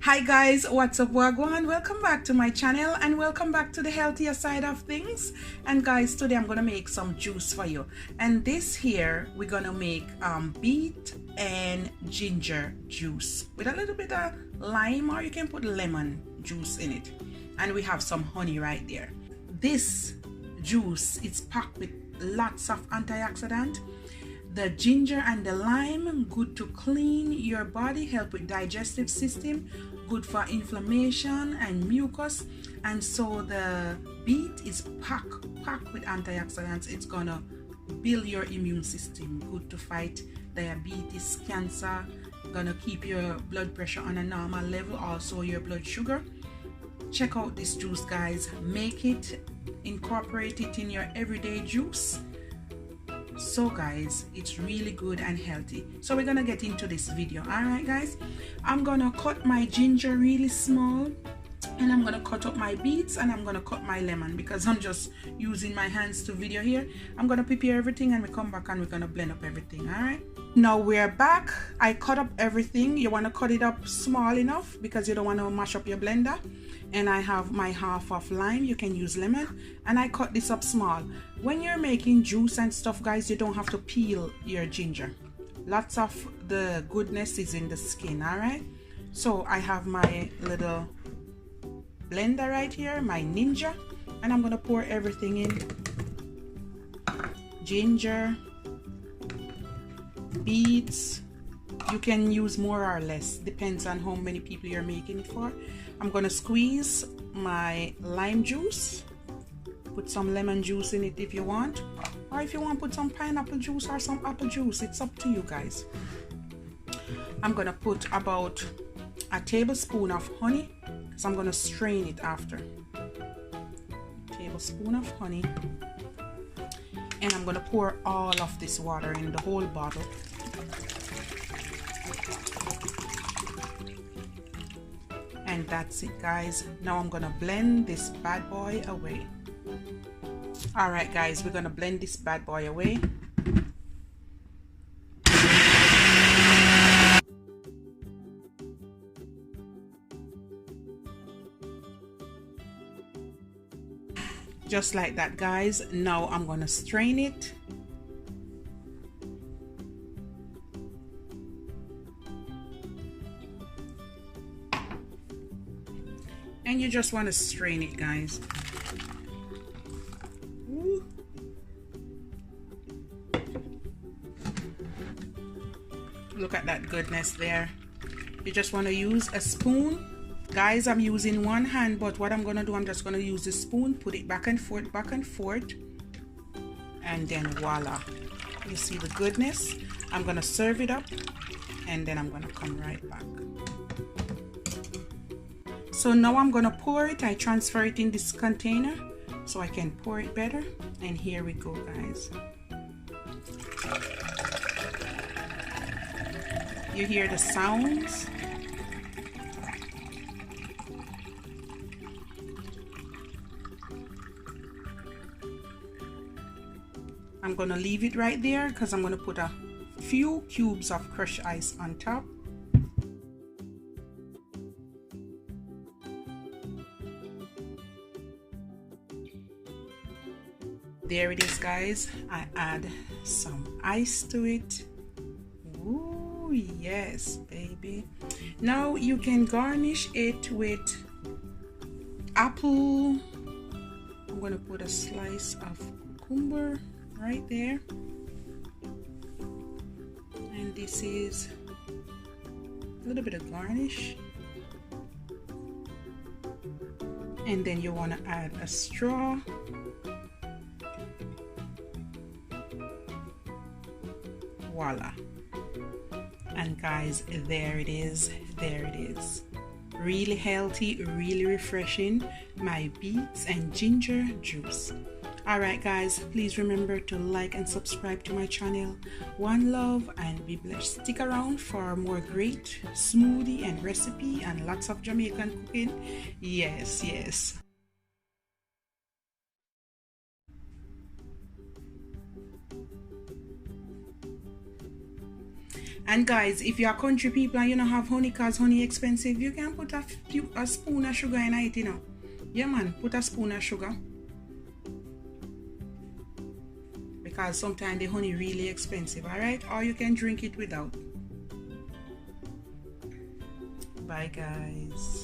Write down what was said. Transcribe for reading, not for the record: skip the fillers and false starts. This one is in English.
Hi guys, what's up, wagwan? Welcome back to my channel and welcome back to the healthier side of things. And guys, today I'm gonna make some juice for you, and this here we're gonna make beet and ginger juice with a little bit of lime, or you can put lemon juice in it, and we have some honey right there. This juice is packed with lots of antioxidant. The ginger and the lime, good to clean your body, help with digestive system, good for inflammation and mucus. And so the beet is packed with antioxidants. It's gonna build your immune system, good to fight diabetes, cancer, gonna keep your blood pressure on a normal level, also your blood sugar. Check out this juice, guys. Make it, incorporate it in your everyday juice. So guys, it's really good and healthy. So we're gonna get into this video. All right guys, I'm gonna cut my ginger really small, and I'm gonna cut up my beets, and I'm gonna cut my lemon because I'm just using my hands to video here. I'm gonna prepare everything and we come back and we're gonna blend up everything. All right, now we're back. I cut up everything. You want to cut it up small enough because you don't want to mash up your blender. And I have my half of lime, you can use lemon, and I cut this up small. When you're making juice and stuff, guys, you don't have to peel your ginger. Lots of the goodness is in the skin. All right, so I have my little blender right here, my Ninja, and I'm gonna pour everything in. Ginger, beets, you can use more or less, depends on how many people you're making it for. I'm gonna squeeze my lime juice, put some lemon juice in it if you want, or if you want, put some pineapple juice or some apple juice. It's up to you guys. I'm gonna put about a tablespoon of honey, because I'm gonna strain it after. Tablespoon of honey, and I'm gonna pour all of this water in, the whole bottle. And that's it, guys. Now I'm gonna blend this bad boy away. All right guys, we're gonna blend this bad boy away. Just like that, guys. Now I'm gonna strain it. And you just want to strain it, guys. Ooh. Look at that goodness there. You just want to use a spoon. Guys, I'm using one hand, but what I'm going to do, I'm just going to use the spoon, put it back and forth, and then voila. You see the goodness? I'm going to serve it up, and then I'm going to come right back. So now I'm gonna pour it. I transfer it in this container so I can pour it better. And here we go, guys. You hear the sounds? I'm gonna leave it right there because I'm gonna put a few cubes of crushed ice on top. There it is, guys. I add some ice to it. Ooh, yes, baby. Now you can garnish it with apple. I'm gonna put a slice of cucumber right there. And this is a little bit of garnish. And then you wanna add a straw. Voila. And guys, there it is. Really healthy, really refreshing, my beets and ginger juice. All right guys, please remember to like and subscribe to my channel. One love and be blessed. Stick around for more great smoothie and recipe and lots of Jamaican cooking. Yes. And guys, if you're country people and you don't have honey because honey expensive, you can put a spoon of sugar in it, you know. Yeah man, put a spoon of sugar. Because sometimes the honey really expensive, alright? Or you can drink it without. Bye guys.